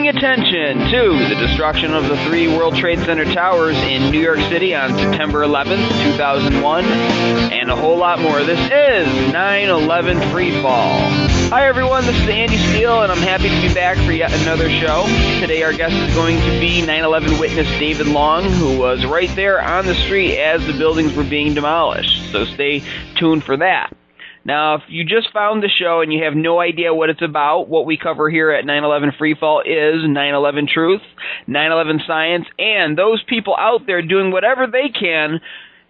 attention to the destruction of the 3 World Trade Center towers in New York City on September 11th, 2001, and a whole lot more. This is 9/11 Freefall. Hi everyone, this is Andy Steele, and I'm happy to be back for yet another show. Today our guest is going to be 9/11 witness David Long, who was right there on the street as the buildings were being demolished, so stay tuned for that. Now, if you just found the show and you have no idea what it's about, what we cover here at 9/11 Freefall is 9/11 Truth, 9/11 Science, and those people out there doing whatever they can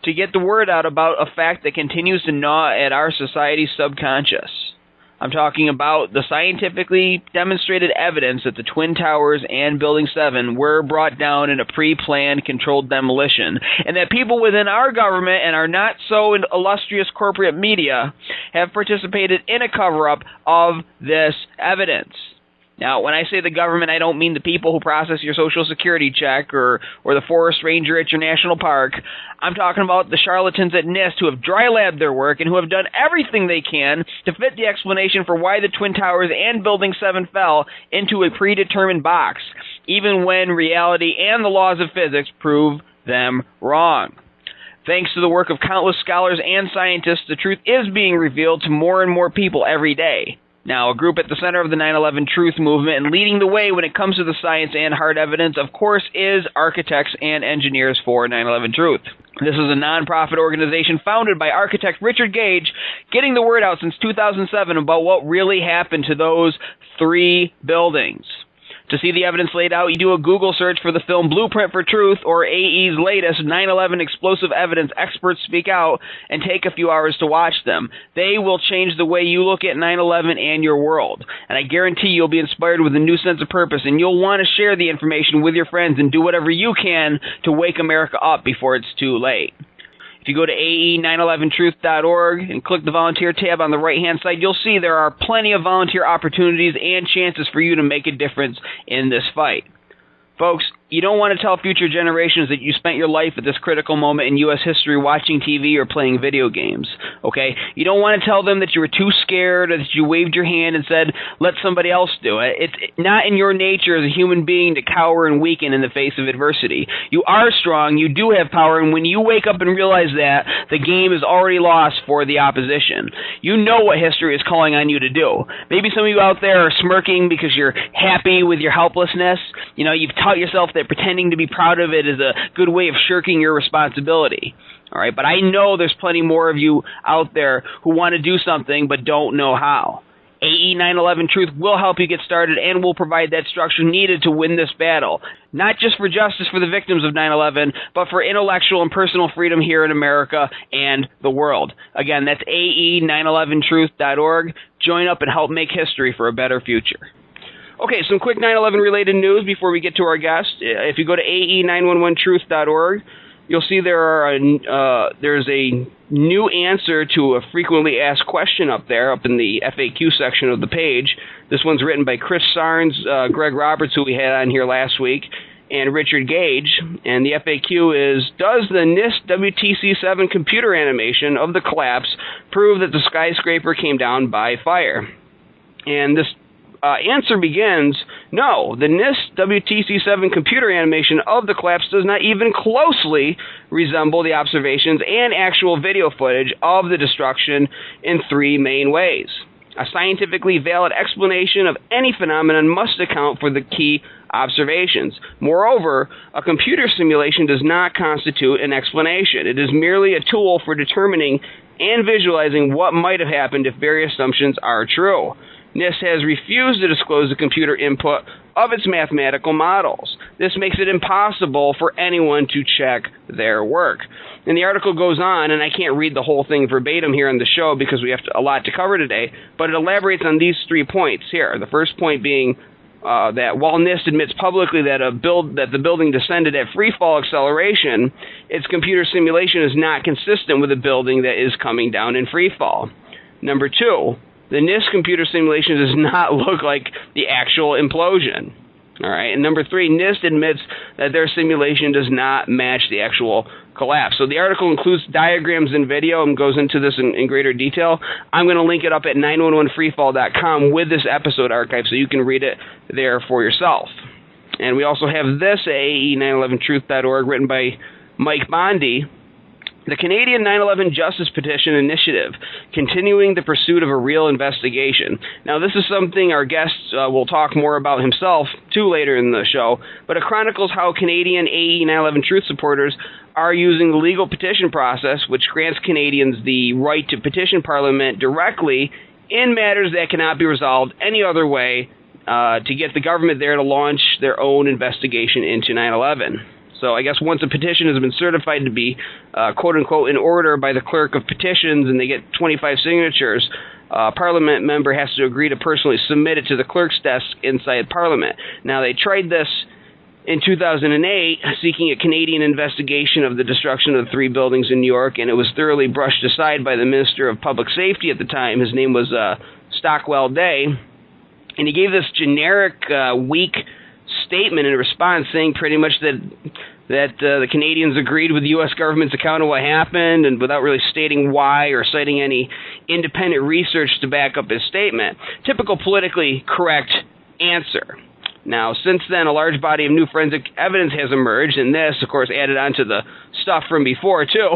to get the word out about a fact that continues to gnaw at our society's subconscious. I'm talking about the scientifically demonstrated evidence that the Twin Towers and Building 7 were brought down in a pre-planned, controlled demolition, and that people within our government and our not-so-illustrious corporate media have participated in a cover-up of this evidence. Now, when I say the government, I don't mean the people who process your Social Security check or the forest ranger at your national park. I'm talking about the charlatans at NIST who have dry-labbed their work and who have done everything they can to fit the explanation for why the Twin Towers and Building 7 fell into a predetermined box, even when reality and the laws of physics prove them wrong. Thanks to the work of countless scholars and scientists, the truth is being revealed to more and more people every day. Now, a group at the center of the 9/11 Truth movement and leading the way when it comes to the science and hard evidence, of course, is Architects and Engineers for 9/11 Truth. This is a nonprofit organization founded by architect Richard Gage, getting the word out since 2007 about what really happened to those 3 buildings. To see the evidence laid out, you do a Google search for the film Blueprint for Truth, or AE's latest 9/11 Explosive Evidence Experts Speak Out, and take a few hours to watch them. They will change the way you look at 9/11 and your world. And I guarantee you'll be inspired with a new sense of purpose, and you'll want to share the information with your friends and do whatever you can to wake America up before it's too late. If you go to ae911truth.org and click the volunteer tab on the right-hand side, you'll see there are plenty of volunteer opportunities and chances for you to make a difference in this fight. Folks, you don't want to tell future generations that you spent your life at this critical moment in U.S. history watching TV or playing video games, okay? You don't want to tell them that you were too scared or that you waved your hand and said, let somebody else do it. It's not in your nature as a human being to cower and weaken in the face of adversity. You are strong, you do have power, and when you wake up and realize that, the game is already lost for the opposition. You know what history is calling on you to do. Maybe some of you out there are smirking because you're happy with your helplessness. You know, you've taught yourself that pretending to be proud of it is a good way of shirking your responsibility. All right, but I know there's plenty more of you out there who want to do something but don't know how. AE 9/11 Truth will help you get started and will provide that structure needed to win this battle, not just for justice for the victims of 9/11, but for intellectual and personal freedom here in America and the world. Again, that's ae911truth.org. Join up and help make history for a better future. Okay, some quick 9/11 related news before we get to our guest. If you go to ae911truth.org, you'll see there's a new answer to a frequently asked question up there, up in the FAQ section of the page. This one's written by Chris Sarnes, Greg Roberts, who we had on here last week, and Richard Gage. And the FAQ is, does the NIST WTC-7 computer animation of the collapse prove that the skyscraper came down by fire? And this answer begins, no, the NIST WTC-7 computer animation of the collapse does not even closely resemble the observations and actual video footage of the destruction in 3 main ways. A scientifically valid explanation of any phenomenon must account for the key observations. Moreover, a computer simulation does not constitute an explanation. It is merely a tool for determining and visualizing what might have happened if various assumptions are true. NIST has refused to disclose the computer input of its mathematical models. This makes it impossible for anyone to check their work. And the article goes on, and I can't read the whole thing verbatim here on the show because we have a lot to cover today, but it elaborates on these 3 points here. The first point being that while NIST admits publicly that the building descended at freefall acceleration, its computer simulation is not consistent with a building that is coming down in freefall. Number 2, the NIST computer simulation does not look like the actual implosion. All right, and number 3, NIST admits that their simulation does not match the actual collapse. So the article includes diagrams and video and goes into this in greater detail. I'm going to link it up at 911freefall.com with this episode archive so you can read it there for yourself. And we also have this at AE911truth.org, written by Mike Bondi. The Canadian 9/11 Justice Petition Initiative, continuing the pursuit of a real investigation. Now, this is something our guest will talk more about himself, too, later in the show, but it chronicles how Canadian AE 9/11 Truth supporters are using the legal petition process, which grants Canadians the right to petition Parliament directly in matters that cannot be resolved any other way, to get the government there to launch their own investigation into 9/11. So I guess once a petition has been certified to be, quote-unquote, in order by the clerk of petitions and they get 25 signatures, a Parliament member has to agree to personally submit it to the clerk's desk inside Parliament. Now, they tried this in 2008, seeking a Canadian investigation of the destruction of the 3 buildings in New York, and it was thoroughly brushed aside by the Minister of Public Safety at the time. His name was Stockwell Day, and he gave this generic, weak statement in response, saying pretty much that the Canadians agreed with the U.S. government's account of what happened, and without really stating why or citing any independent research to back up his statement. Typical politically correct answer. Now, since then, a large body of new forensic evidence has emerged, and this, of course, added on to the stuff from before, too,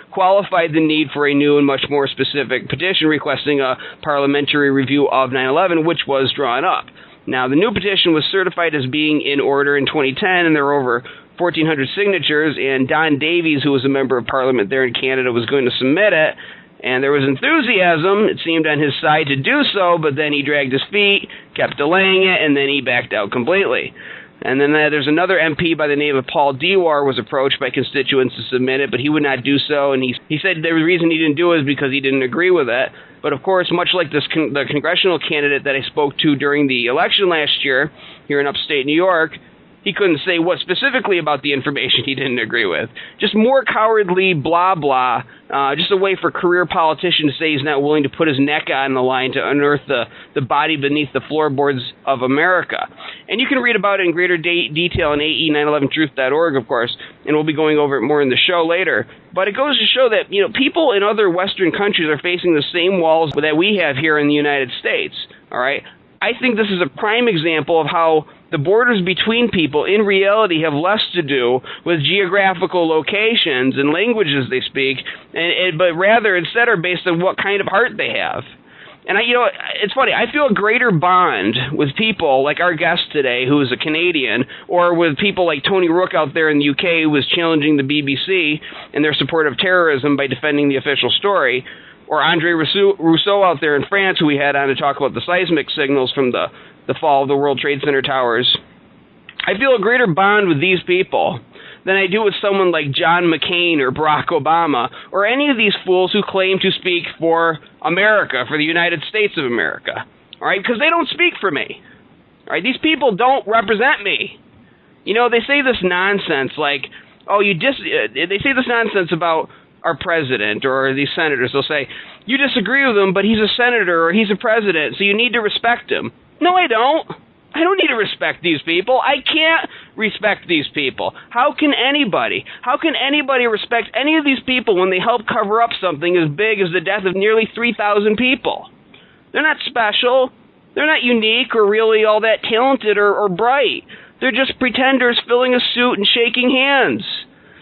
qualified the need for a new and much more specific petition requesting a parliamentary review of 9/11, which was drawn up. Now, the new petition was certified as being in order in 2010, and there were over 1,400 signatures, and Don Davies, who was a member of Parliament there in Canada, was going to submit it, and there was enthusiasm, it seemed, on his side to do so, but then he dragged his feet, kept delaying it, and then he backed out completely. And then there's another MP by the name of Paul Dewar was approached by constituents to submit it, but he would not do so, and he said the reason he didn't do it is because he didn't agree with it. But of course, much like the congressional candidate that I spoke to during the election last year here in upstate New York, he couldn't say what specifically about the information he didn't agree with. Just more cowardly blah blah, just a way for career politicians to say he's not willing to put his neck on the line to unearth the body beneath the floorboards of America. And you can read about it in greater detail on AE911truth.org, of course, and we'll be going over it more in the show later. But it goes to show that, people in other Western countries are facing the same walls that we have here in the United States, all right? I think this is a prime example of how the borders between people in reality have less to do with geographical locations and languages they speak, but rather instead are based on what kind of heart they have. And it's funny, I feel a greater bond with people like our guest today, who is a Canadian, or with people like Tony Rook out there in the UK, who was challenging the BBC in their support of terrorism by defending the official story, or Andre Rousseau out there in France, who we had on to talk about the seismic signals from the fall of the World Trade Center towers. I feel a greater bond with these people than I do with someone like John McCain or Barack Obama, or any of these fools who claim to speak for America, for the United States of America. All right, because they don't speak for me. All right, these people don't represent me. They say this nonsense like, they say this nonsense about our president or these senators. They'll say, you disagree with him, but he's a senator or he's a president, so you need to respect him. No, I don't. I don't need to respect these people. I can't respect these people. How can anybody respect any of these people when they help cover up something as big as the death of nearly 3,000 people? They're not special. They're not unique or really all that talented or bright. They're just pretenders filling a suit and shaking hands.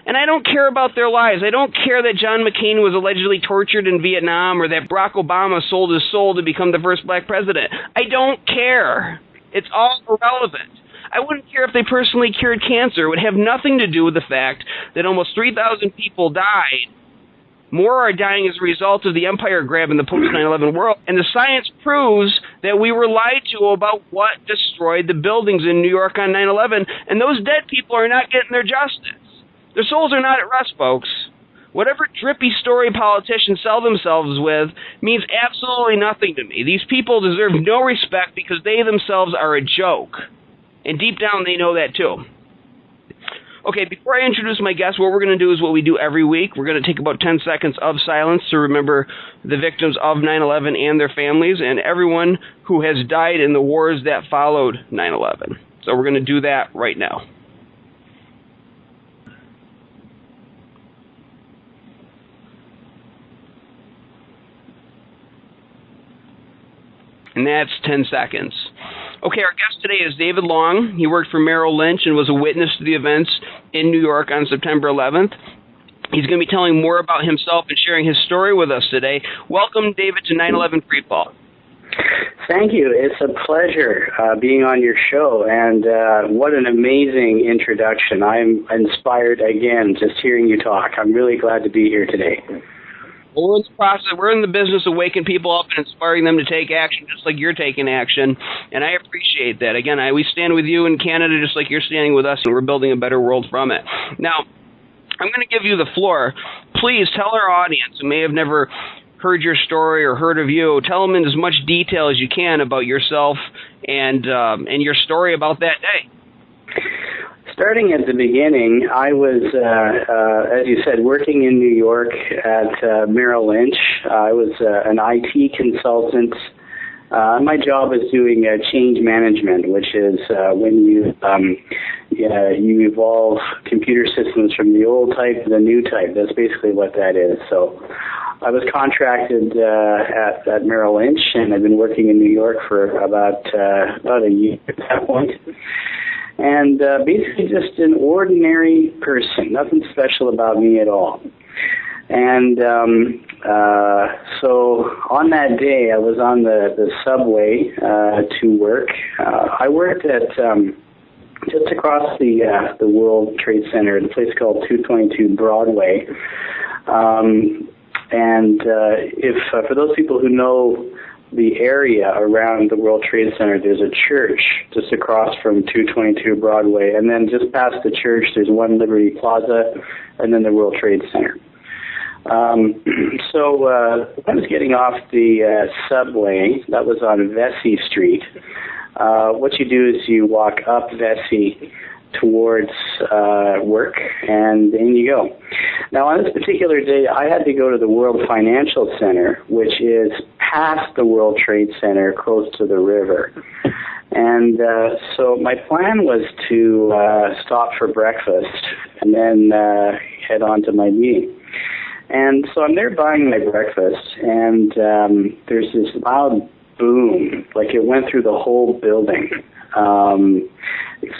And I don't care about their lives. I don't care that John McCain was allegedly tortured in Vietnam or that Barack Obama sold his soul to become the first black president. I don't care. It's all irrelevant. I wouldn't care if they personally cured cancer. It would have nothing to do with the fact that almost 3,000 people died. More are dying as a result of the empire grab in the post-9/11 world. And the science proves that we were lied to about what destroyed the buildings in New York on 9/11. And those dead people are not getting their justice. Their souls are not at rest, folks. Whatever drippy story politicians sell themselves with means absolutely nothing to me. These people deserve no respect because they themselves are a joke. And deep down, they know that too. Okay, before I introduce my guest, what we're going to do is what we do every week. We're going to take about 10 seconds of silence to remember the victims of 9/11 and their families and everyone who has died in the wars that followed 9/11. So we're going to do that right now. And that's 10 seconds. Okay, our guest today is David Long. He worked for Merrill Lynch and was a witness to the events in New York on September 11th. He's going to be telling more about himself and sharing his story with us today. Welcome, David, to 9/11 Freefall. Thank you. It's a pleasure being on your show, and what an amazing introduction. I'm inspired again just hearing you talk. I'm really glad to be here today. Well, we're in the process. We're in the business of waking people up and inspiring them to take action, just like you're taking action, and I appreciate that. Again, we stand with you in Canada, just like you're standing with us, and we're building a better world from it. Now, I'm going to give you the floor. Please tell our audience who may have never heard your story or heard of you, tell them in as much detail as you can about yourself and your story about that day. Starting at the beginning, I was, as you said, working in New York at Merrill Lynch. I was an IT consultant. My job is doing change management, which is when you evolve computer systems from the old type to the new type. That's basically what that is. So I was contracted at Merrill Lynch, and I've been working in New York for about a year at that point. And basically just an ordinary person, nothing special about me at all. And so on that day, I was on the subway to work. I worked at just across the World Trade Center, a place called 222 Broadway. And if for those people who know the area around the World Trade Center, there's a church just across from 222 Broadway, and then just past the church, there's One Liberty Plaza, and then the World Trade Center. So I was getting off the subway. That was on Vesey Street. What you do is you walk up Vesey towards work, and in you go. Now, on this particular day, I had to go to the World Financial Center, which is past the World Trade Center, close to the river. And so my plan was to stop for breakfast and then head on to my meeting. And so I'm there buying my breakfast, and there's this loud boom, like it went through the whole building.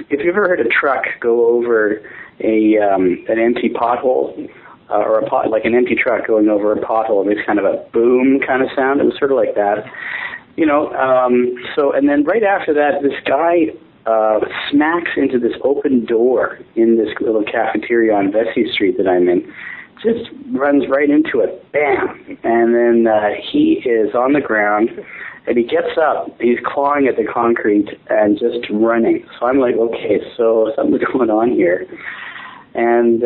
If you've ever heard a truck go over an empty pothole, or like an empty truck going over a pothole, it makes kind of a boom kind of sound. It was sort of like that, So, and then right after that, this guy smacks into this open door in this little cafeteria on Vesey Street that I'm in. Just runs right into it, bam, and then he is on the ground, and he gets up, he's clawing at the concrete and just running. So I'm like, okay, so something's going on here. And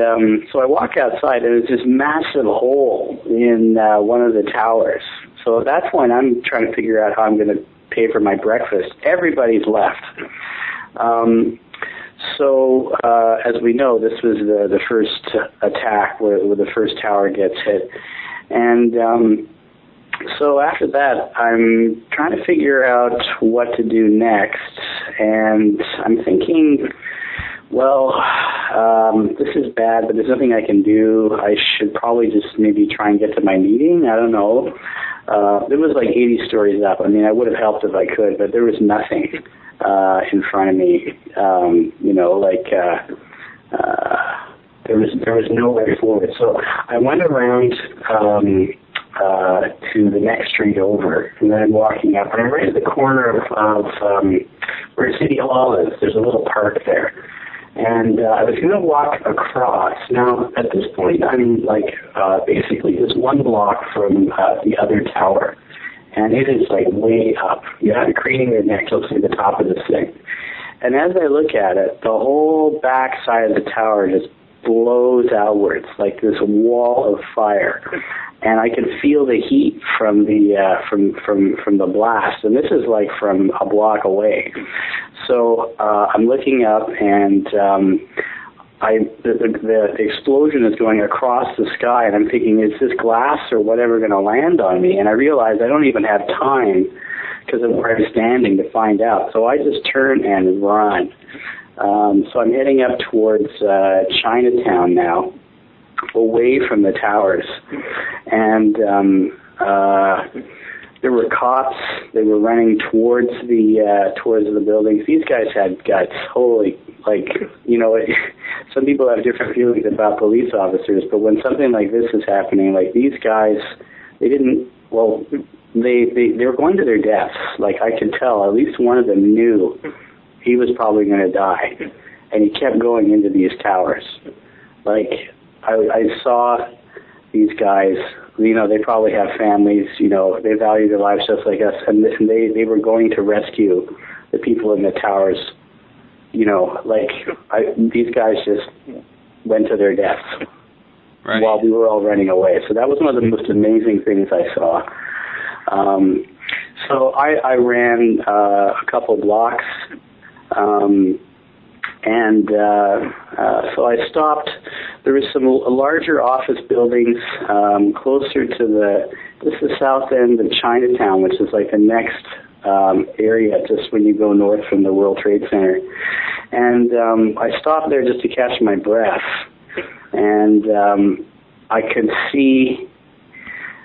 so I walk outside, and there's this massive hole in one of the towers. So at that point, I'm trying to figure out how I'm going to pay for my breakfast. Everybody's left. So, as we know, this was the first attack where the first tower gets hit. And so after that, I'm trying to figure out what to do next. And I'm thinking, well, this is bad, but there's nothing I can do. I should probably just maybe try and get to my meeting. I don't know. It was like 80 stories up. I mean, I would have helped if I could, but there was nothing in front of me. There was no way forward. So I went around to the next street over, and then I'm walking up, and I'm right at the corner of where City Hall is. There's a little park there. And I was going to walk across. Now, at this point, I'm like basically just one block from the other tower. And it is like way up. You have to craning your neck to see the top of this thing. And as I look at it, the whole back side of the tower just blows outwards like this wall of fire. And I can feel the heat from the from the blast. And this is like from a block away. So I'm looking up, and the explosion is going across the sky, and I'm thinking, is this glass or whatever going to land on me? And I realize I don't even have time because of where I'm standing to find out. So I just turn and run. So I'm heading up towards Chinatown now, away from the towers. And there were cops. They were running towards the buildings. These guys had guts. Holy, some people have different feelings about police officers, but when something like this is happening, like these guys, they were going to their deaths. Like I could tell, at least one of them knew he was probably going to die, and he kept going into these towers. Like I saw these guys. They probably have families. They value their lives just like us, and they were going to rescue the people in the towers. These guys just went to their deaths while we were all running away. So that was one of the most amazing things I saw. So I ran a couple blocks, so I stopped. There was some larger office buildings closer to the south end of Chinatown, which is like the next area just when you go north from the World Trade Center. And I stopped there just to catch my breath. And I could see,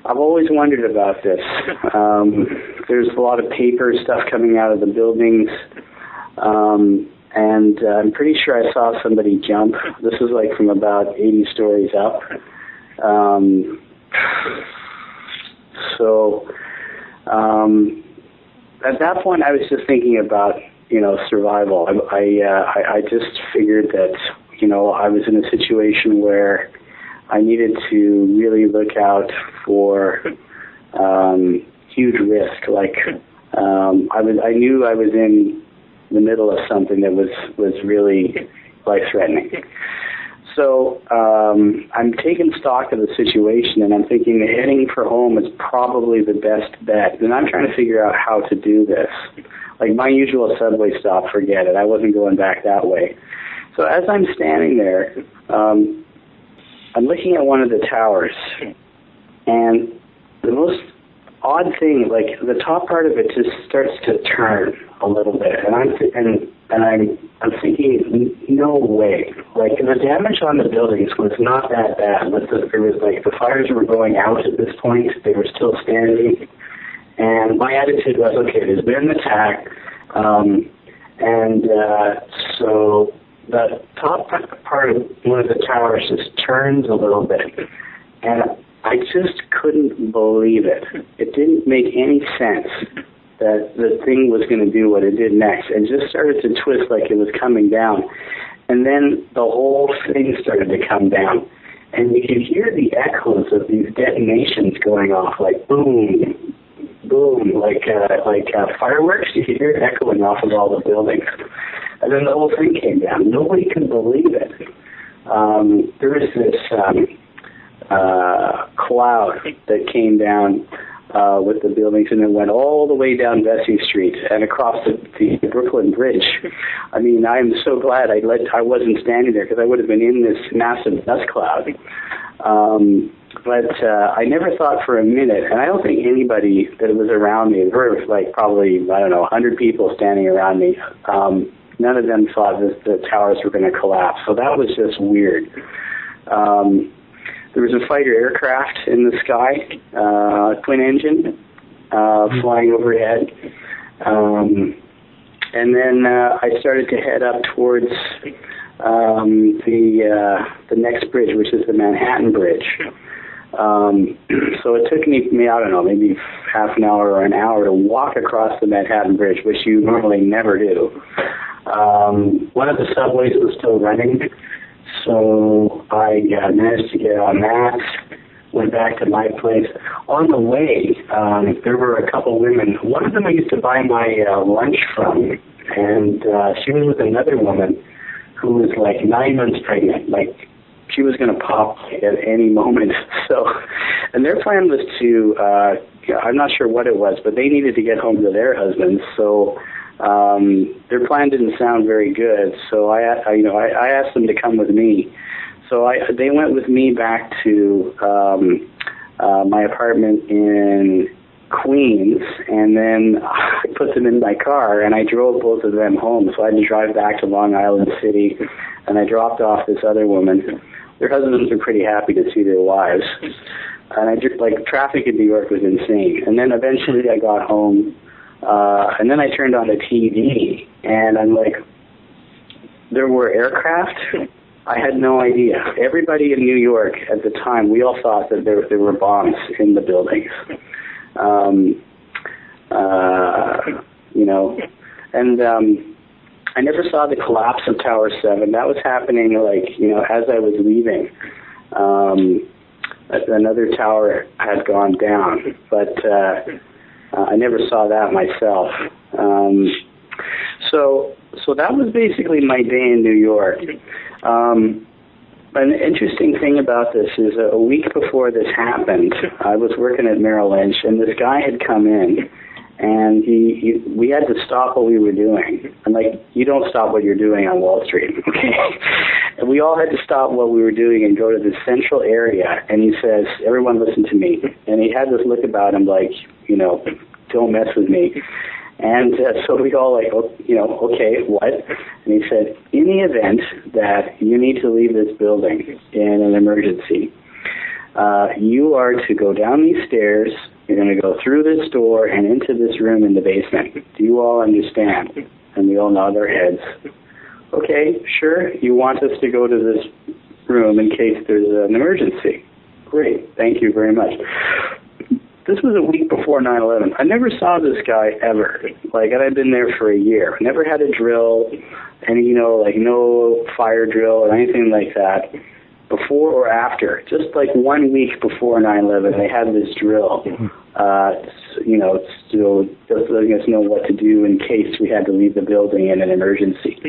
I've always wondered about this. There's a lot of paper stuff coming out of the buildings. And I'm pretty sure I saw somebody jump. This is like from about 80 stories up. At that point, I was just thinking about, survival. I just figured that, I was in a situation where I needed to really look out for huge risk. Like, I knew I was in the middle of something that was really life-threatening. So I'm taking stock of the situation, and I'm thinking that heading for home is probably the best bet. And I'm trying to figure out how to do this. Like my usual subway stop, forget it. I wasn't going back that way. So as I'm standing there, I'm looking at one of the towers, and the most odd thing, like the top part of it just starts to turn a little bit, and I'm thinking, no way. Like the damage on the buildings was not that bad. There was like the fires were going out at this point; they were still standing, and my attitude was, okay, there's been an attack, so the top part of one of the towers just turns a little bit, and I just couldn't believe it. It didn't make any sense that the thing was going to do what it did next, and just started to twist like it was coming down. And then the whole thing started to come down, and you could hear the echoes of these detonations going off, like boom, boom, like fireworks. You could hear it echoing off of all the buildings. And then the whole thing came down. Nobody could believe it. There was this cloud that came down with the buildings, and it went all the way down Vesey Street and across the Brooklyn Bridge. I mean, I'm so glad I wasn't standing there, because I would have been in this massive dust cloud. But I never thought for a minute, and I don't think anybody that was around me, there were like probably, 100 people standing around me, none of them thought that the towers were going to collapse. So that was just weird. There was a fighter aircraft in the sky, twin engine, flying overhead. And then I started to head up towards the next bridge, which is the Manhattan Bridge. So it took me, I don't know, maybe half an hour or an hour to walk across the Manhattan Bridge, which you normally never do. One of the subways was still running, so I managed to get on that, went back to my place. On the way, there were a couple women. One of them I used to buy my lunch from, and she was with another woman who was like 9 months pregnant. Like, she was going to pop at any moment. So, and their plan was to, I'm not sure what it was, but they needed to get home to their husbands. So their plan didn't sound very good. So I asked them to come with me. So they went with me back to my apartment in Queens, and then I put them in my car, and I drove both of them home. So I had to drive back to Long Island City, and I dropped off this other woman. Their husbands were pretty happy to see their wives. And I just, like, traffic in New York was insane. And then eventually I got home, and then I turned on the TV, and I'm like, there were aircraft. I had no idea. Everybody in New York at the time, we all thought that there were bombs in the buildings. And I never saw the collapse of Tower 7. That was happening, as I was leaving. Another tower had gone down, but I never saw that myself. So that was basically my day in New York. An interesting thing about this is a week before this happened, I was working at Merrill Lynch, and this guy had come in, and we had to stop what we were doing. And, you don't stop what you're doing on Wall Street, okay? And we all had to stop what we were doing and go to this central area, and he says, everyone listen to me. And he had this look about him don't mess with me. And so we all okay, what? And he said, in the event that you need to leave this building in an emergency, you are to go down these stairs, you're going to go through this door and into this room in the basement. Do you all understand? And we all nod our heads. Okay, sure, you want us to go to this room in case there's an emergency. Great, thank you very much. This was a week before 9/11. I never saw this guy ever. And I'd been there for a year. Never had a drill, and no fire drill or anything like that. Before or after, just 1 week before 9/11, they had this drill. Just letting us know what to do in case we had to leave the building in an emergency.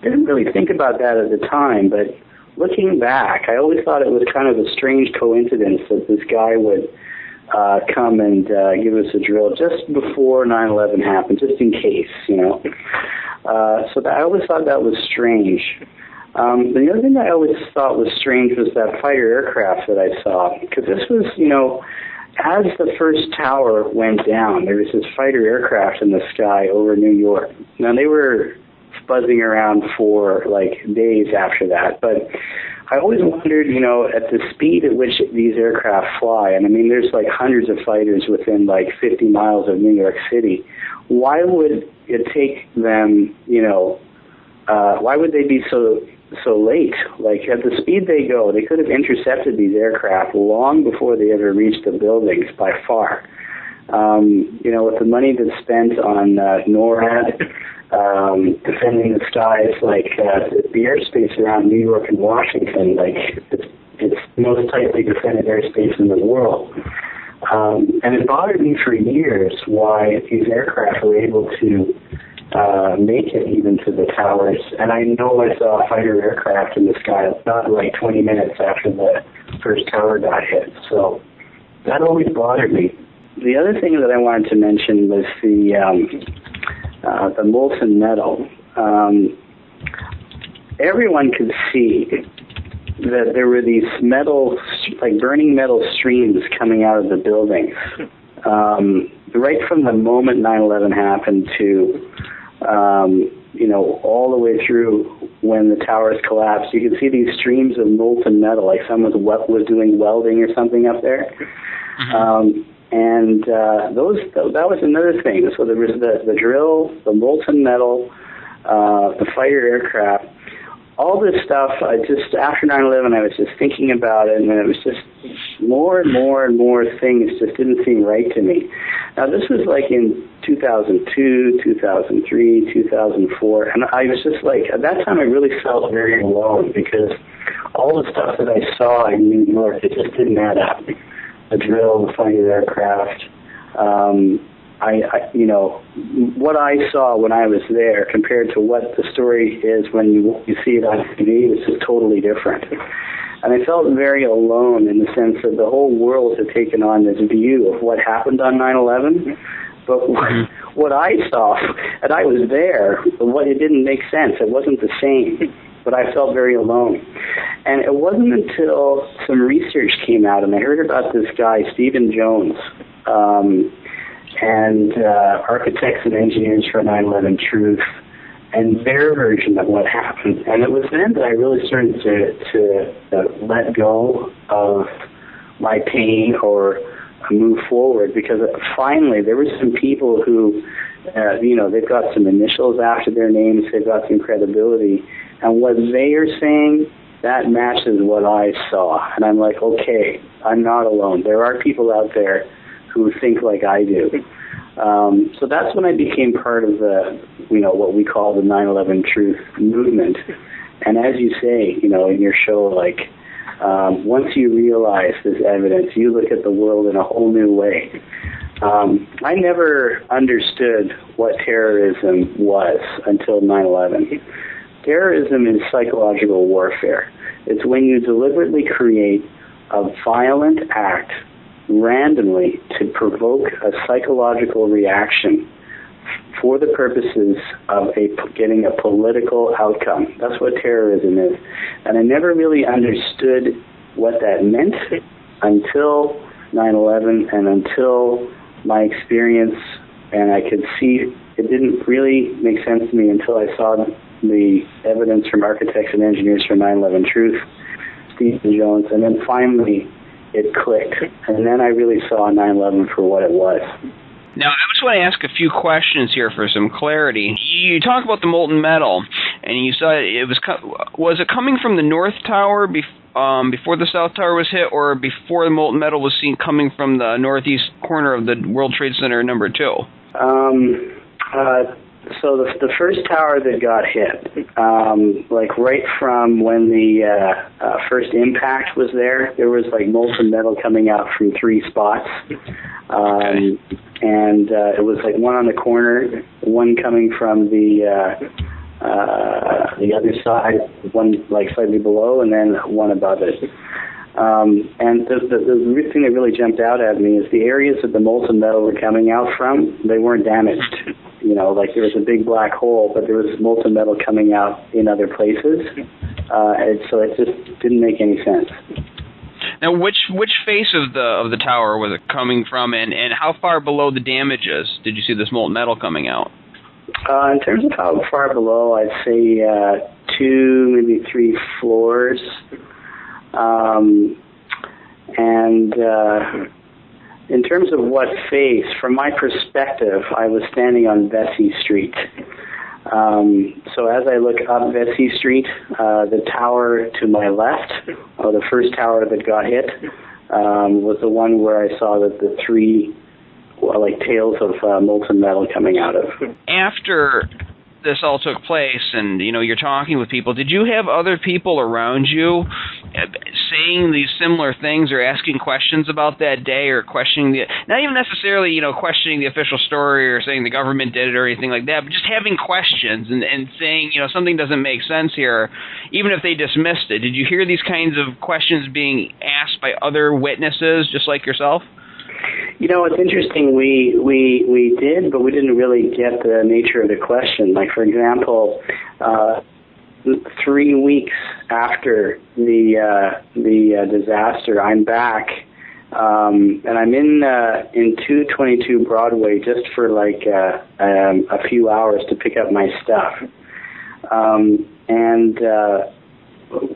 Didn't really think about that at the time, but looking back, I always thought it was kind of a strange coincidence that this guy would come and give us a drill just before 9/11 happened, just in case, So I always thought that was strange. The other thing I always thought was strange was that fighter aircraft that I saw, because this was, as the first tower went down, there was this fighter aircraft in the sky over New York. Now, they were buzzing around for, days after that, but I always wondered, at the speed at which these aircraft fly, and I mean, there's hundreds of fighters within 50 miles of New York City. Why would it take them, why would they be so late? At the speed they go, they could have intercepted these aircraft long before they ever reached the buildings by far. With the money that's spent on NORAD, defending the skies, the airspace around New York and Washington, it's the most tightly defended airspace in the world. And it bothered me for years why these aircraft were able to make it even to the towers. And I know I saw a fighter aircraft in the sky about 20 minutes after the first tower got hit. So that always bothered me. The other thing that I wanted to mention was the molten metal. Everyone could see that there were these metal, burning metal streams coming out of the buildings. Right from the moment 9/11 happened to, all the way through when the towers collapsed, you could see these streams of molten metal, like someone was doing welding or something up there. Mm-hmm. That was another thing. So there was the drill, the molten metal, the fighter aircraft, all this stuff. After 9/11, I was just thinking about it, and it was just more and more and more things just didn't seem right to me. Now, this was in 2002, 2003, 2004, and I was just at that time I really felt very alone because all the stuff that I saw in New York, it just didn't add up. The drill, the fighter aircraft. What I saw when I was there compared to what the story is when you see it on TV was just totally different. And I felt very alone in the sense that the whole world had taken on this view of what happened on 9/11. But what I saw, and I was there, it didn't make sense. It wasn't the same. But I felt very alone. And it wasn't until some research came out, and I heard about this guy, Stephen Jones. and Architects and Engineers for 9/11 Truth, and their version of what happened. And it was then that I really started to let go of my pain or move forward, because finally there were some people who, they've got some initials after their names, they've got some credibility, and what they are saying, that matches what I saw. And I'm like, okay, I'm not alone. There are people out there who think like I do. So that's when I became part of the, what we call the 9/11 Truth movement. And as you say, in your show, like, once you realize this evidence, you look at the world in a whole new way. I never understood what terrorism was until 9/11. Terrorism is psychological warfare. It's when you deliberately create a violent act randomly to provoke a psychological reaction for the purposes of getting a political outcome. That's what terrorism is. And I never really understood what that meant until 9/11 and until my experience, and I could see it didn't really make sense to me until I saw the evidence from Architects and Engineers for 9/11 Truth, Stephen Jones, and then finally it clicked. And then I really saw 9/11 for what it was. Now, I just want to ask a few questions here for some clarity. You talk about the molten metal, and you said was it coming from the North Tower before the South Tower was hit, or before the molten metal was seen coming from the northeast corner of the World Trade Center number 2? So the first tower that got hit, like right from when the first impact was there was like molten metal coming out from 3 spots. Okay. And it was like one on the corner, one coming from the other side, one like slightly below, and then one above it. And the thing that really jumped out at me is the areas that the molten metal were coming out from, they weren't damaged. Like there was a big black hole, but there was molten metal coming out in other places. And so it just didn't make any sense. Now, which face of the tower was it coming from, and how far below the damages did you see this molten metal coming out? In terms of how far below, I'd say 2, maybe 3 floors. And in terms of what face, from my perspective, I was standing on Vesey Street. So as I look up Vesey Street, the tower to my left, the first tower that got hit, was the one where I saw that the 3 tails of molten metal coming out of. After this all took place, and you're talking with people, did you have other people around you saying these similar things or asking questions about that day, or questioning not even necessarily questioning the official story or saying the government did it or anything like that, but just having questions and saying something doesn't make sense here, even if they dismissed it? Did you hear these kinds of questions being asked by other witnesses just like yourself? It's interesting. We did, but we didn't really get the nature of the question. Like, for example, 3 weeks after the disaster, I'm back, and I'm in 222 Broadway just for like a few hours to pick up my stuff, and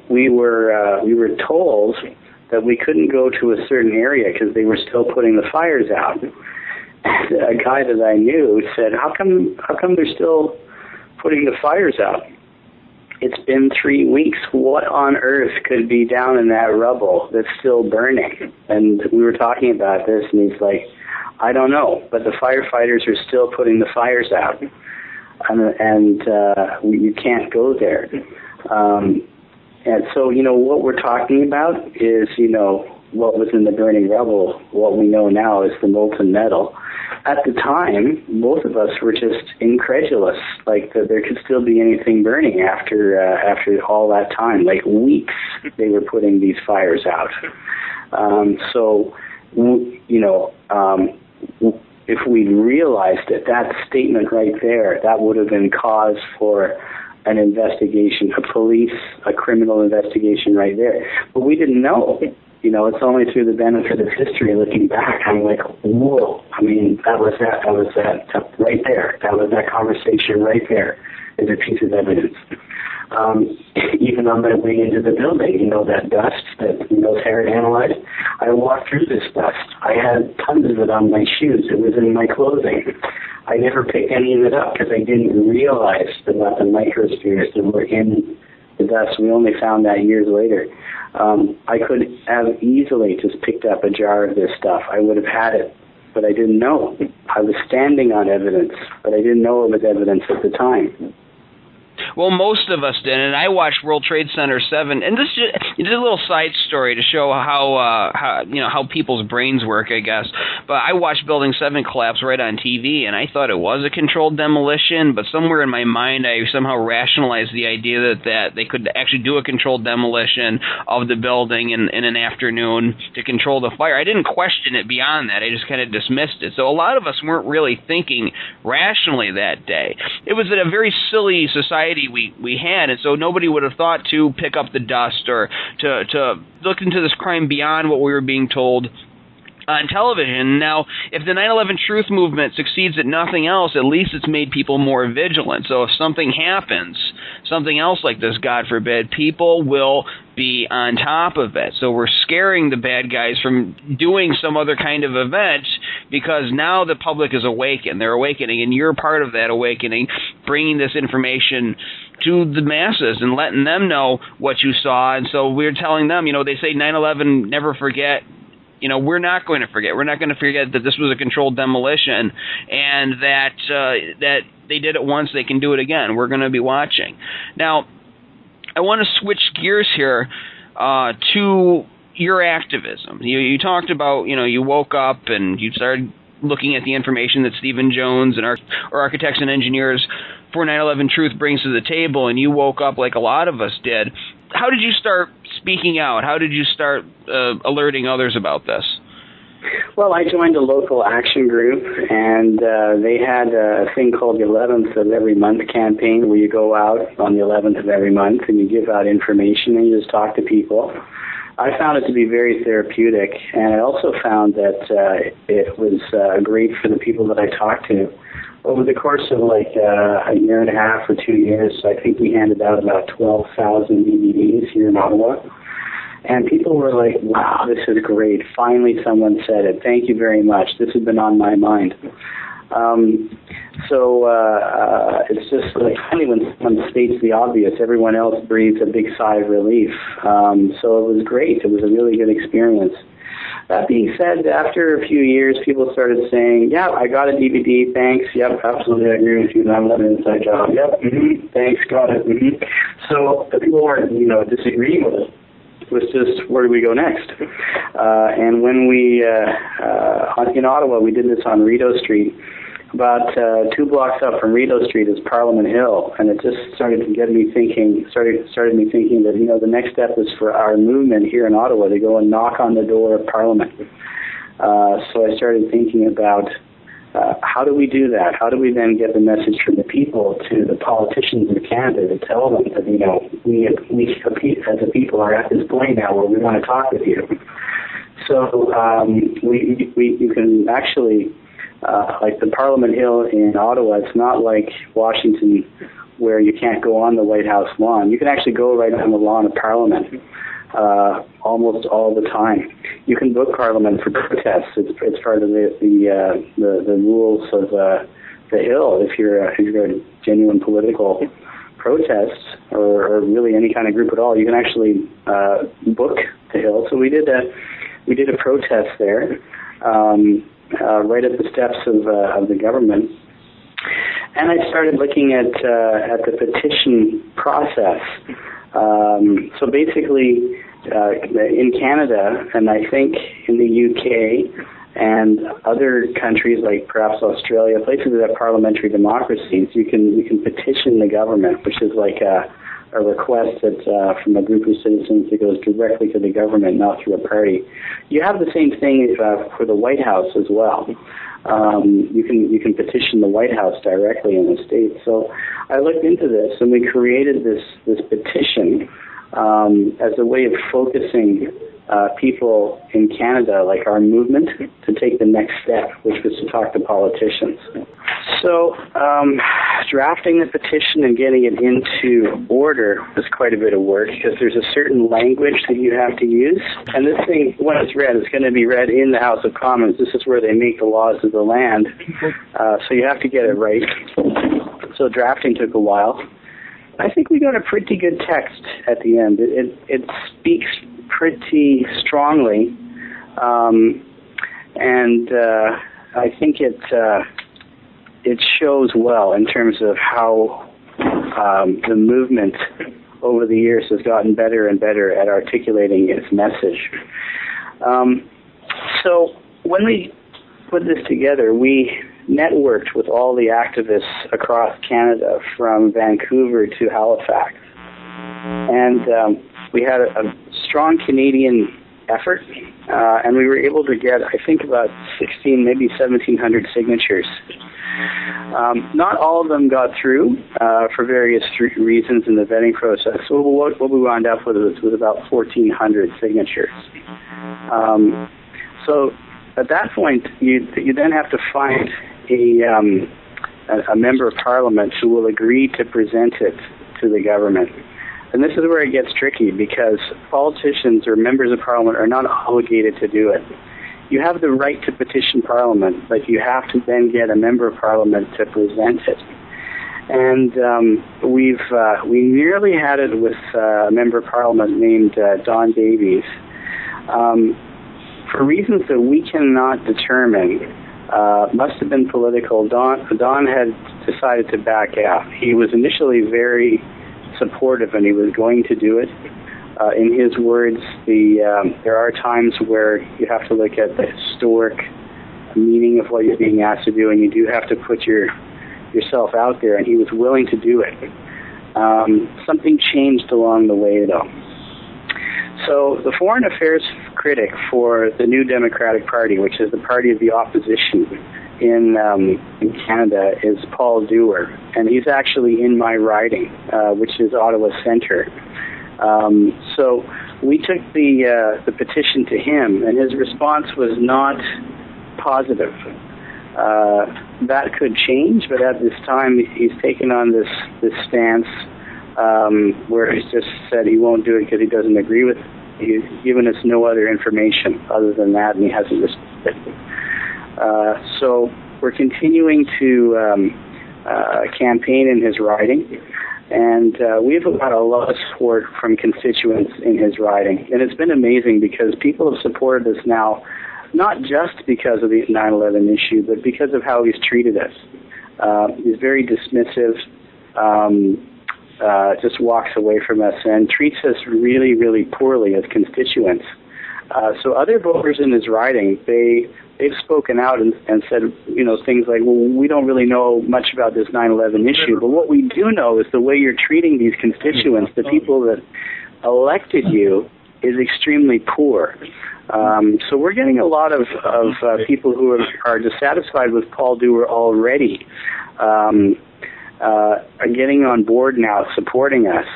we were told that we couldn't go to a certain area because they were still putting the fires out. A guy that I knew said, how come they're still putting the fires out? It's been 3 weeks. What on earth could be down in that rubble that's still burning? And we were talking about this, and he's like, I don't know, but the firefighters are still putting the fires out. And you can't go there. And so, what we're talking about is, what was in the burning rubble. What we know now is the molten metal. At the time, both of us were just incredulous, like that there could still be anything burning after all that time, like weeks they were putting these fires out. If we'd realized it, that statement right there, that would have been cause for an investigation, a criminal investigation right there. But we didn't know. it's only through the benefit of history looking back, I'm like, whoa. I mean, that was that right there. That was that conversation right there is a piece of evidence. Even on my way into the building, that dust that Military analyzed, I walked through this dust. I had tons of it on my shoes. It was in my clothing. I never picked any of it up because I didn't realize about the microspheres that were in the dust. We only found that years later. I could have easily just picked up a jar of this stuff. I would have had it, but I didn't know. I was standing on evidence, but I didn't know it was evidence at the time. Well, most of us did, and I watched World Trade Center 7, and this is a little side story to show how people's brains work, I guess. But I watched Building 7 collapse right on TV, and I thought it was a controlled demolition, but somewhere in my mind I somehow rationalized the idea that they could actually do a controlled demolition of the building in an afternoon to control the fire. I didn't question it beyond that. I just kind of dismissed it. So a lot of us weren't really thinking rationally that day. It was a very silly society we had, and so nobody would have thought to pick up the dust or to look into this crime beyond what we were being told on television. Now, if the 9/11 Truth Movement succeeds at nothing else, at least it's made people more vigilant. So if something happens, something else like this, God forbid, people will be on top of it. So we're scaring the bad guys from doing some other kind of event because now the public is awakened. They're awakening, and you're part of that awakening, bringing this information to the masses and letting them know what you saw. And so we're telling them, they say 9/11, never forget. We're not going to forget. We're not going to forget that this was a controlled demolition and that they did it once, they can do it again. We're going to be watching. Now, I want to switch gears here to your activism. You talked about, you woke up and you started looking at the information that Stephen Jones and our architects and engineers for 9/11 Truth brings to the table, and you woke up like a lot of us did. How did you start speaking out? How did you start alerting others about this? Well, I joined a local action group, and they had a thing called the 11th of every month campaign, where you go out on the 11th of every month and you give out information and you just talk to people. I found it to be very therapeutic, and I also found that it was great for the people that I talked to. Over the course of a year and a half or 2 years, I think we handed out about 12,000 DVDs here in Ottawa. And people were like, wow, this is great. Finally someone said it. Thank you very much. This has been on my mind. It's just like funny when someone states the obvious, everyone else breathes a big sigh of relief. So it was great. It was a really good experience. That being said, after a few years, people started saying, yeah, I got a DVD, thanks. Yep, absolutely, I agree with you. 9/11 inside job. Yep, thanks, got it. So the people weren't, disagreeing with it. It was just, where do we go next? And when we, in Ottawa, we did this on Rideau Street. About 2 blocks up from Rideau Street is Parliament Hill, and it just started to get me thinking. Started me thinking that the next step is for our movement here in Ottawa to go and knock on the door of Parliament. So I started thinking about how do we do that? How do we then get the message from the people to the politicians in Canada to tell them that we as a people are at this point now where we want to talk with you. So you can actually. Like the Parliament Hill in Ottawa, it's not like Washington where you can't go on the White House lawn. You can actually go right on the lawn of Parliament almost all the time. You can book Parliament for protests. It's part of the rules of the Hill. If you're a genuine political protest or really any kind of group at all, you can actually book the Hill. So we did a protest there. Right at the steps of the government, and I started looking at the petition process. So basically, in Canada, and I think in the UK and other countries like perhaps Australia, places that have parliamentary democracies, you can petition the government, which is like a request that from a group of citizens that goes directly to the government, not through a party. You have the same thing for the White House as well. You can petition the White House directly in the state. So I looked into this, and we created this petition as a way of focusing people in Canada, like our movement, to take the next step, which was to talk to politicians. So drafting the petition and getting it into order was quite a bit of work, because there's a certain language that you have to use. And this thing, when it's read, it's going to be read in the House of Commons. This is where they make the laws of the land. So you have to get it right. So drafting took a while. I think we got a pretty good text at the end. It speaks pretty strongly, and I think it shows well in terms of how the movement over the years has gotten better and better at articulating its message. So when we put this together, we networked with all the activists across Canada, from Vancouver to Halifax. And we had a strong Canadian effort, and we were able to get, I think, about 16, maybe 1,700 signatures. Not all of them got through for various reasons in the vetting process. So what we wound up with was about 1,400 signatures. So at that point, you then have to find a member of Parliament who will agree to present it to the government. And this is where it gets tricky, because politicians or members of Parliament are not obligated to do it. You have the right to petition Parliament, but you have to then get a member of Parliament to present it. And we nearly had it with a member of Parliament named Don Davies. For reasons that we cannot determine, must have been political, Don had decided to back out. He was initially very supportive, and he was going to do it. In his words, there are times where you have to look at the historic meaning of what you're being asked to do, and you do have to put yourself out there, and he was willing to do it. Something changed along the way, though. So the foreign affairs critic for the New Democratic Party, which is the party of the opposition in Canada, is Paul Dewar, and he's actually in my riding, which is Ottawa Centre. So we took the petition to him, and his response was not positive. That could change, but at this time he's taken on this stance where he's just said he won't do it because he doesn't agree with it. He's given us no other information other than that, and he hasn't responded. So we're continuing to campaign in his riding, and we've got a lot of support from constituents in his riding. And it's been amazing, because people have supported us now, not just because of the 9/11 issue, but because of how he's treated us. He's very dismissive, just walks away from us and treats us really, really poorly as constituents. So other voters in his riding, they've spoken out and said, things like, well, we don't really know much about this 9/11 issue, but what we do know is the way you're treating these constituents, the people that elected you, is extremely poor. So we're getting a lot of people who are dissatisfied with Paul Dewar already, are getting on board now, supporting us.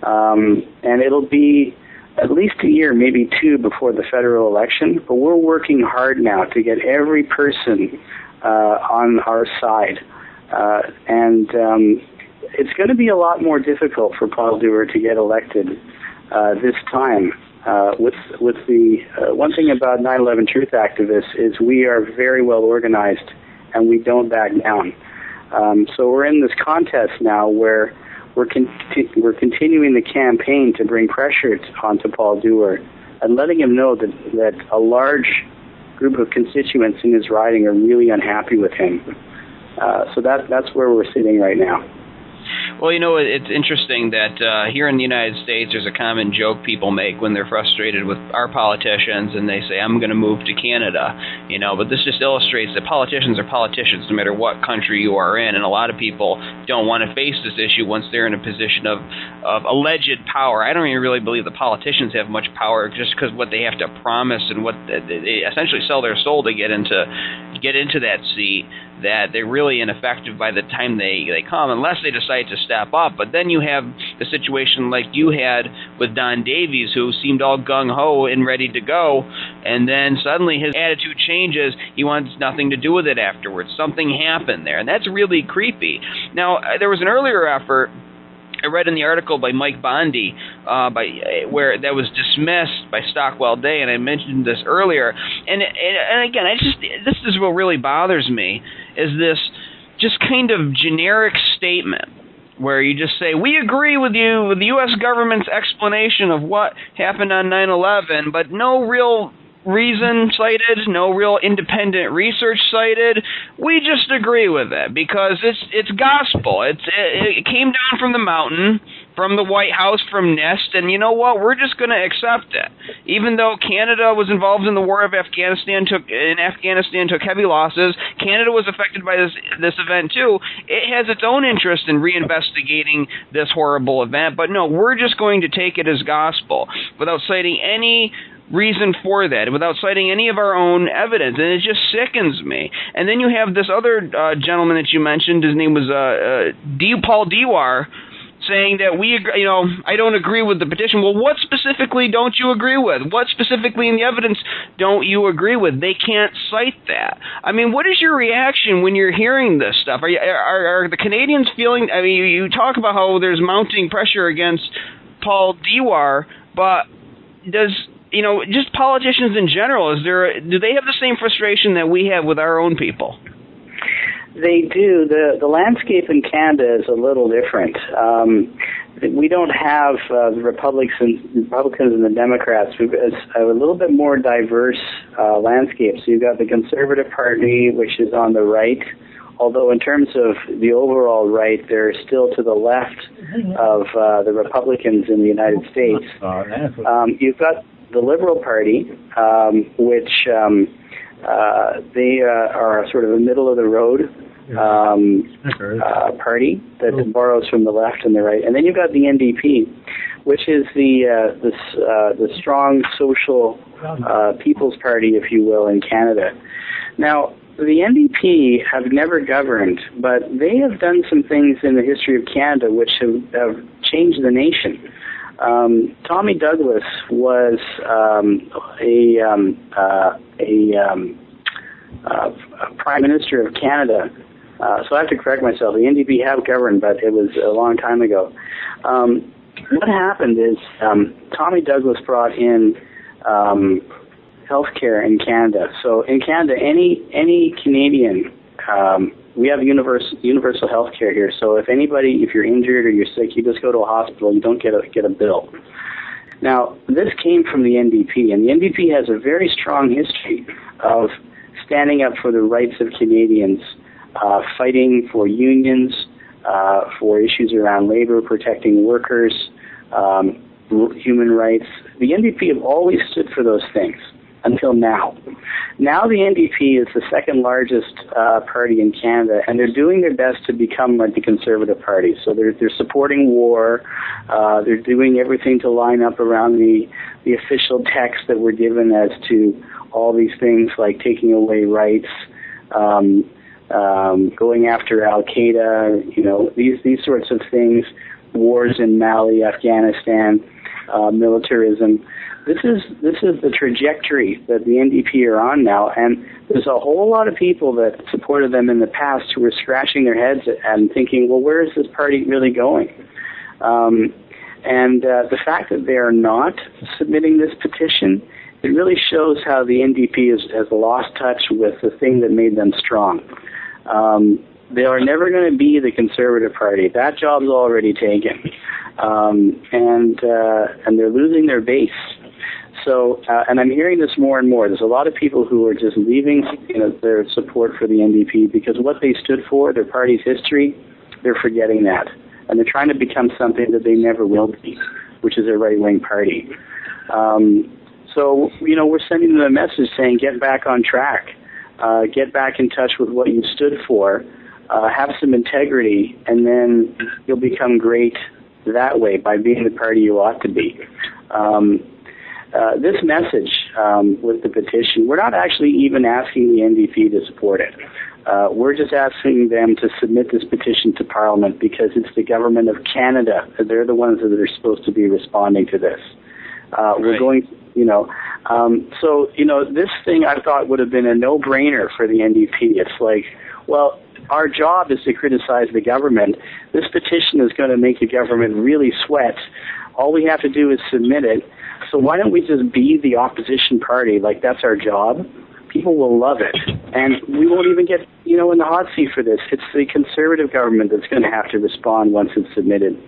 And it'll be at least a year, maybe two, before the federal election. But we're working hard now to get every person on our side. And it's going to be a lot more difficult for Paul Dewar to get elected this time. With the one thing about 9/11 Truth activists is we are very well organized, and we don't back down. So we're in this contest now where we're continuing the campaign to bring pressure onto Paul Dewar and letting him know that a large group of constituents in his riding are really unhappy with him. So that's where we're sitting right now. Well, it's interesting that here in the United States, there's a common joke people make when they're frustrated with our politicians, and they say, I'm going to move to Canada, but this just illustrates that politicians are politicians no matter what country you are in, and a lot of people don't want to face this issue once they're in a position of alleged power. I don't even really believe the politicians have much power, just because what they have to promise and what they essentially sell their soul to get into get into that seat, that they're really ineffective by the time they come, unless they decide to step up. But then you have the situation like you had with Don Davies, who seemed all gung-ho and ready to go, and then suddenly his attitude changes. He wants nothing to do with it afterwards. Something happened there, and that's really creepy. Now, there was an earlier effort I read in the article by Mike Bondi, where that was dismissed by Stockwell Day, and I mentioned this earlier. And again, this is what really bothers me, is this just kind of generic statement where you just say, we agree with you with the U.S. government's explanation of what happened on 9/11, but no real reason cited, no real independent research cited. We just agree with it because it's gospel. It came down from the mountain, from the White House, from NIST, and you know what? We're just going to accept it. Even though Canada was involved in the war of Afghanistan, took heavy losses. Canada was affected by this event too. It has its own interest in reinvestigating this horrible event, but no, we're just going to take it as gospel without citing any reason for that, without citing any of our own evidence, and it just sickens me. And then you have this other gentleman that you mentioned. His name was Paul Dewar, saying that I don't agree with the petition. Well, what specifically don't you agree with? What specifically in the evidence don't you agree with? They can't cite that. I mean, what is your reaction when you're hearing this stuff? Are the Canadians feeling? I mean, you talk about how there's mounting pressure against Paul Dewar, but just politicians in general, do they have the same frustration that we have with our own people? They do. The landscape in Canada is a little different. We don't have the Republicans and the Democrats. We've a little bit more diverse landscape. So you've got the Conservative Party, which is on the right, although in terms of the overall right, they're still to the left of the Republicans in the United States. You've got the Liberal Party, which they are sort of a middle-of-the-road party that borrows from the left and the right. And then you've got the NDP, which is the strong social people's party, if you will, in Canada. Now, the NDP have never governed, but they have done some things in the history of Canada which have changed the nation. Tommy Douglas was a Prime Minister of Canada. So I have to correct myself. The NDP have governed, but it was a long time ago. What happened is Tommy Douglas brought in healthcare in Canada. So in Canada, any Canadian, we have universal health care here. So if you're injured or you're sick, you just go to a hospital. You don't get a bill. Now, this came from the NDP, and the NDP has a very strong history of standing up for the rights of Canadians, fighting for unions, for issues around labor, protecting workers, human rights. The NDP have always stood for those things until now. Now the NDP is the second largest party in Canada, and they're doing their best to become like the Conservative Party. So they're supporting war. They're doing everything to line up around the official text that we're given as to all these things like taking away rights, going after Al-Qaeda, these sorts of things, wars in Mali, Afghanistan, militarism. This is the trajectory that the NDP are on now, and there's a whole lot of people that supported them in the past who are scratching their heads and thinking, well, where is this party really going? And the fact that they are not submitting this petition, it really shows how the NDP has lost touch with the thing that made them strong. They are never going to be the Conservative Party. That job's already taken, and they're losing their base. So, and I'm hearing this more and more. There's a lot of people who are just leaving their support for the NDP because what they stood for, their party's history, they're forgetting that. And they're trying to become something that they never will be, which is a right-wing party. So, we're sending them a message saying, get back on track. Get back in touch with what you stood for. Have some integrity, and then you'll become great that way by being the party you ought to be. this message with the petition, we're not actually even asking the NDP to support it. We're just asking them to submit this petition to Parliament because it's the government of Canada. They're the ones that are supposed to be responding to this. We're going, this thing I thought would have been a no-brainer for the NDP. It's like, well, our job is to criticize the government. This petition is going to make the government really sweat. All we have to do is submit it. So why don't we just be the opposition party? Like, that's our job. People will love it. And we won't even get, in the hot seat for this. It's the Conservative government that's going to have to respond once it's submitted.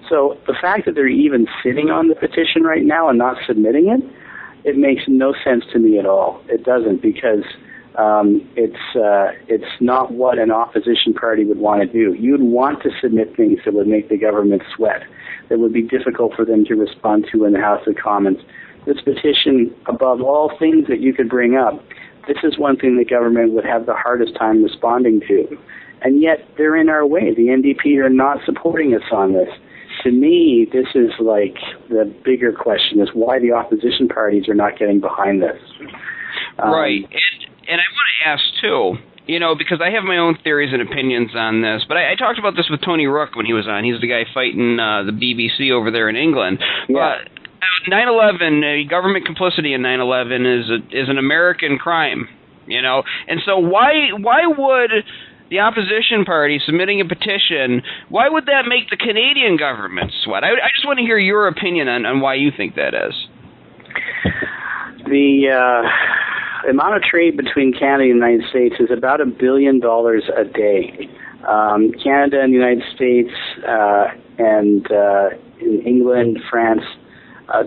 So the fact that they're even sitting on the petition right now and not submitting it, it makes no sense to me at all. It doesn't, because it's not what an opposition party would want to do. You'd want to submit things that would make the government sweat, that would be difficult for them to respond to in the House of Commons. This petition, above all things that you could bring up, this is one thing the government would have the hardest time responding to. And yet, they're in our way. The NDP are not supporting us on this. To me, this is like the bigger question, is why the opposition parties are not getting behind this. Right. And I want to ask, too, because I have my own theories and opinions on this, but I talked about this with Tony Rook when he was on. He's the guy fighting the BBC over there in England. Yeah. But 9/11, government complicity in 9/11 is an American crime, And so why would the opposition party submitting a petition, why would that make the Canadian government sweat? I just want to hear your opinion on why you think that is. The amount of trade between Canada and the United States is about $1 billion a day. Canada and the United States and in England, France,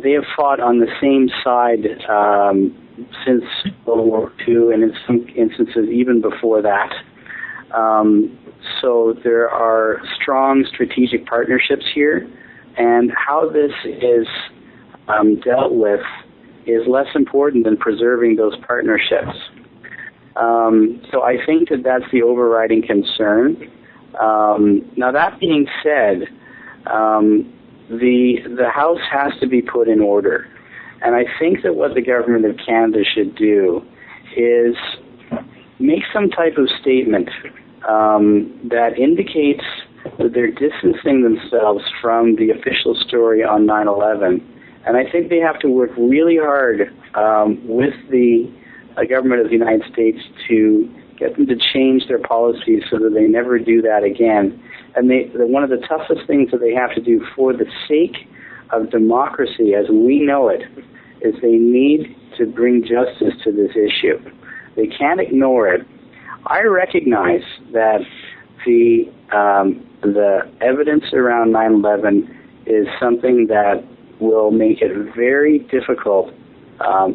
they have fought on the same side since World War II, and in some instances even before that. So there are strong strategic partnerships here, and how this is dealt with is less important than preserving those partnerships. So I think that that's the overriding concern. Now, that being said, the House has to be put in order. And I think that what the government of Canada should do is make some type of statement that indicates that they're distancing themselves from the official story on 9/11. And I think they have to work really hard with the government of the United States to get them to change their policies so that they never do that again. And one of the toughest things that they have to do for the sake of democracy as we know it is they need to bring justice to this issue. They can't ignore it. I recognize that the evidence around 9/11 is something that will make it very difficult,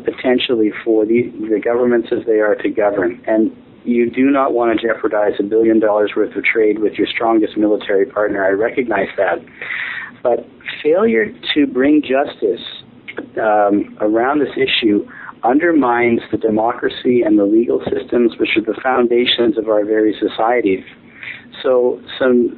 potentially, for the governments as they are to govern. And you do not want to jeopardize $1 billion worth of trade with your strongest military partner. I recognize that. But failure to bring justice around this issue undermines the democracy and the legal systems, which are the foundations of our very societies. So some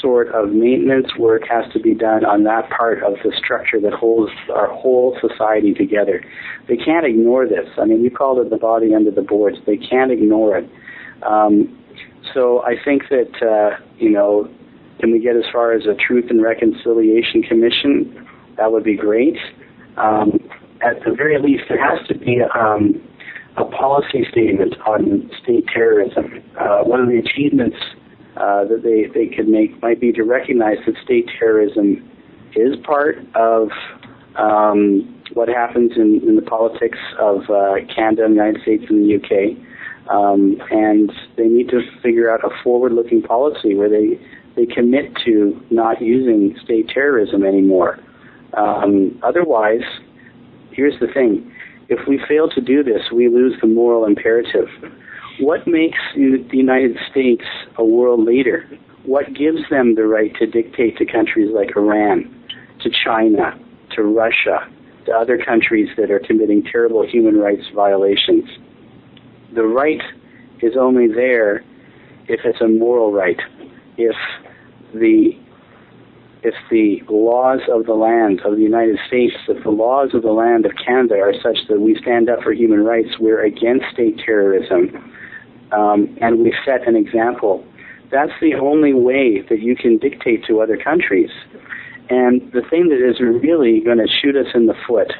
sort of maintenance work has to be done on that part of the structure that holds our whole society together. They can't ignore this. I mean, we called it the body under the boards. They can't ignore it. So I think that, can we get as far as a Truth and Reconciliation Commission? That would be great. At the very least, there has to be a policy statement on state terrorism. One of the achievements that they could make might be to recognize that state terrorism is part of what happens in the politics of Canada and the United States and the UK. And they need to figure out a forward-looking policy where they commit to not using state terrorism anymore. Otherwise, here's the thing. If we fail to do this, we lose the moral imperative. What makes the United States a world leader? What gives them the right to dictate to countries like Iran, to China, to Russia, to other countries that are committing terrible human rights violations? The right is only there if it's a moral right. If the if the laws of the land of the United States, if the laws of the land of Canada are such that we stand up for human rights, we're against state terrorism, and we set an example, that's the only way that you can dictate to other countries. And the thing that is really going to shoot us in the foot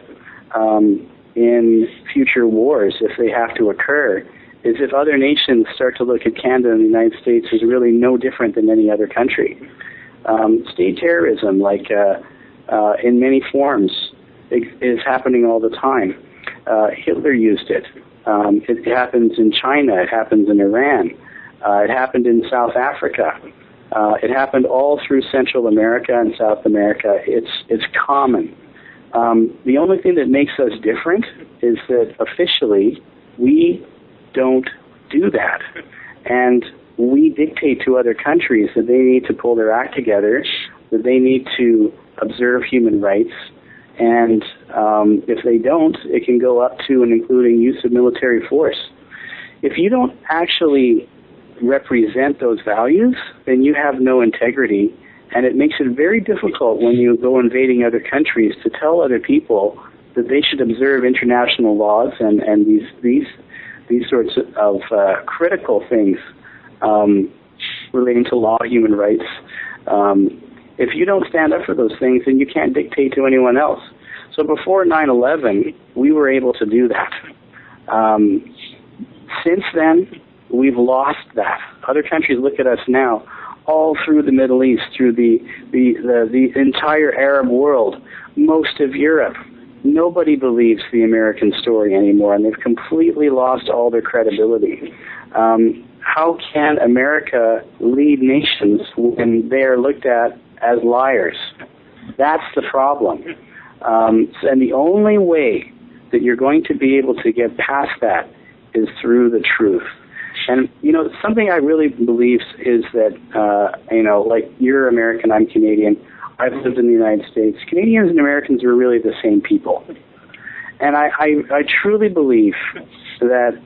in future wars, if they have to occur, is if other nations start to look at Canada and the United States as really no different than any other country. State terrorism, like in many forms, is happening all the time. Hitler used it. It happens in China. It happens in Iran. It happened in South Africa. It happened all through Central America and South America. It's common. The only thing that makes us different is that officially we don't do that. And we dictate to other countries that they need to pull their act together, that they need to observe human rights, and if they don't, it can go up to and including use of military force. If you don't actually represent those values, then you have no integrity, and it makes it very difficult when you go invading other countries to tell other people that they should observe international laws and these sorts of critical things relating to law, human rights. If you don't stand up for those things, then you can't dictate to anyone else. So before 9/11, we were able to do that. Since then, we've lost that. Other countries look at us now, all through the Middle East, through the entire Arab world, most of Europe. Nobody believes the American story anymore, and they've completely lost all their credibility. How can America lead nations when they are looked at as liars? That's the problem. And the only way that you're going to be able to get past that is through the truth. And, something I really believe is that, like you're American, I'm Canadian, I've lived in the United States. Canadians and Americans are really the same people. And I truly believe that,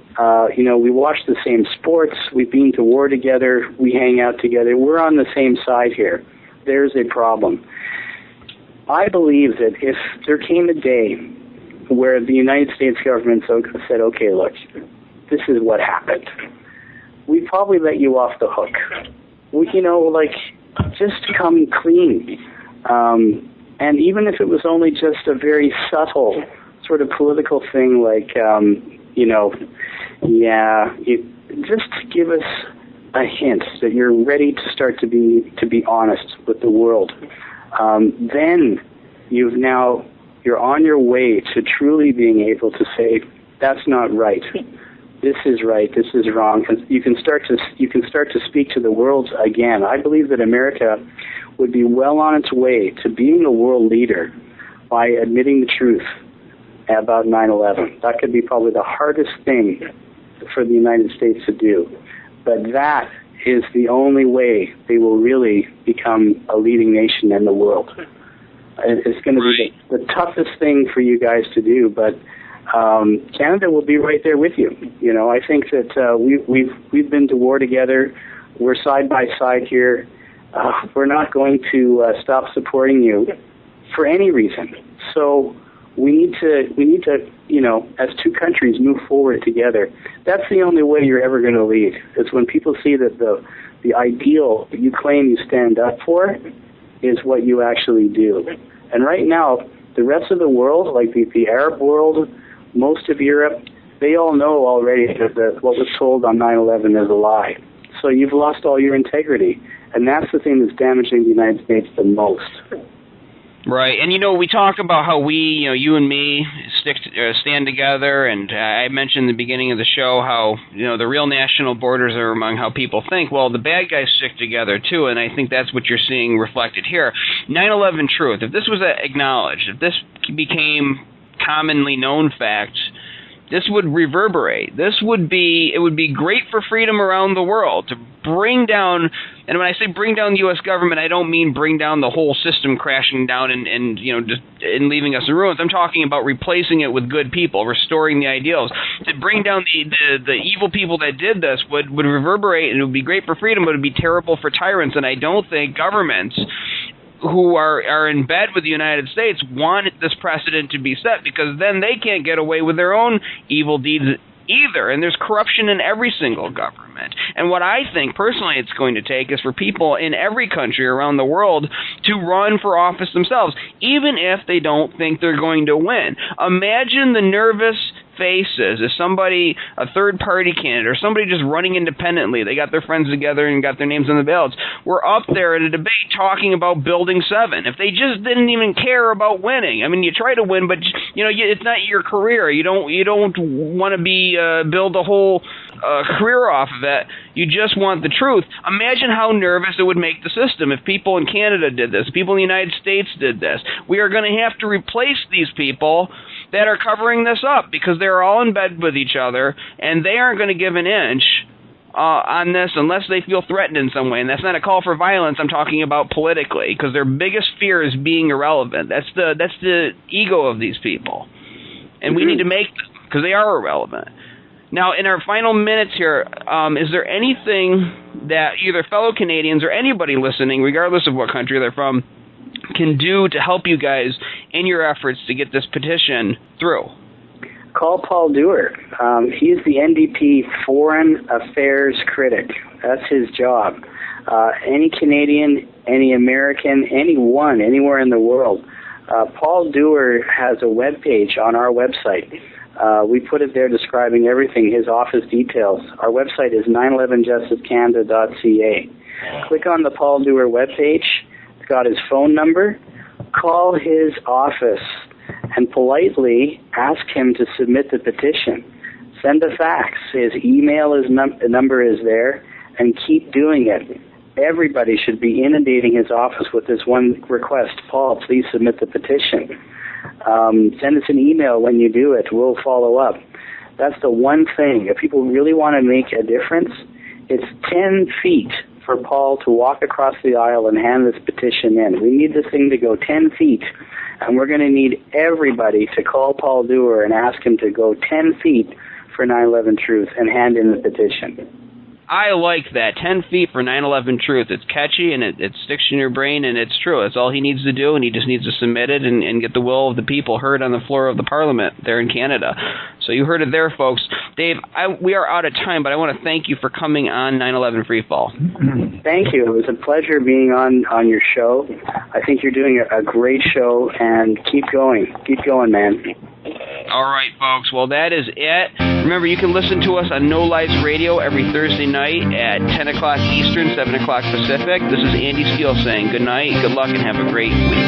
we watch the same sports, we've been to war together, we hang out together, we're on the same side here. There's a problem. I believe that if there came a day where the United States government said, okay, look, this is what happened, we'd probably let you off the hook. Just come clean. And even if it was only just a very subtle sort of political thing like, just give us a hint that you're ready to start to be honest with the world. Then you're on your way to truly being able to say, that's not right. This is right. This is wrong. You can start to speak to the world again. I believe that America would be well on its way to being a world leader by admitting the truth about 9/11. That could be probably the hardest thing for the United States to do. But that is the only way they will really become a leading nation in the world. It's going to be the toughest thing for you guys to do, but Canada will be right there with you. I think that we've been to war together. We're side by side here. We're not going to stop supporting you for any reason. So we need to, as two countries move forward together. That's the only way you're ever going to lead. It's when people see that the ideal that you claim you stand up for is what you actually do. And right now, the rest of the world, like the Arab world, most of Europe, they all know already that what was told on 9/11 is a lie. So you've lost all your integrity. And that's the thing that's damaging the United States the most. Right, and we talk about how we, you and me, stand together, and I mentioned in the beginning of the show how, the real national borders are among how people think. Well, the bad guys stick together too, and I think that's what you're seeing reflected here. 9/11 truth, if this was acknowledged, if this became commonly known fact, this would reverberate. It would be great for freedom around the world to bring down, and when I say bring down the U.S. government, I don't mean bring down the whole system crashing down and leaving us in ruins. I'm talking about replacing it with good people, restoring the ideals. To bring down the evil people that did this would reverberate, and it would be great for freedom, but it would be terrible for tyrants. And I don't think governments who are in bed with the United States want this precedent to be set, because then they can't get away with their own evil deeds either. And there's corruption in every single government. And what I think personally it's going to take is for people in every country around the world to run for office themselves, even if they don't think they're going to win. Imagine the nervous faces if somebody, a third-party candidate, or somebody just running independently, they got their friends together and got their names on the ballots, were up there at a debate talking about Building 7. If they just didn't even care about winning. I mean, you try to win, but it's not your career. You don't want to be build a whole career off of it. You just want the truth. Imagine how nervous it would make the system if people in Canada did this, people in the United States did this. We are going to have to replace these people that are covering this up, because they're all in bed with each other, and they aren't going to give an inch on this unless they feel threatened in some way. And that's not a call for violence. I'm talking about politically, because their biggest fear is being irrelevant. That's the ego of these people, and we need to make them, because they are irrelevant. Now, in our final minutes here, is there anything that either fellow Canadians or anybody listening, regardless of what country they're from, can do to help you guys in your efforts to get this petition through? Call Paul Dewar. He's the NDP Foreign Affairs Critic. That's his job. Any Canadian, any American, anyone, anywhere in the world. Paul Dewar has a webpage on our website. We put it there describing everything, his office details. Our website is 911justicecanada.ca. Click on the Paul Dewar webpage. It's got his phone number. Call his office and politely ask him to submit the petition. Send a fax. His email number is there, and keep doing it. Everybody should be inundating his office with this one request: Paul, please submit the petition. Send us an email when you do it. We'll follow up. That's the one thing. If people really want to make a difference, it's 10 feet for Paul to walk across the aisle and hand this petition in. We need this thing to go 10 feet, and we're going to need everybody to call Paul Dewar and ask him to go 10 feet for 9/11 Truth and hand in the petition. I like that. 10 feet for 9/11 Truth. It's catchy, and it sticks in your brain, and it's true. That's all he needs to do, and he just needs to submit it and get the will of the people heard on the floor of the Parliament there in Canada. So you heard it there, folks. Dave, we are out of time, but I want to thank you for coming on 9/11 Freefall. Thank you. It was a pleasure being on your show. I think you're doing a great show, and keep going. Keep going, man. All right, folks. Well, that is it. Remember, you can listen to us on No Lies Radio every Thursday night at 10 o'clock Eastern, 7 o'clock Pacific. This is Andy Steele saying good night, good luck, and have a great week.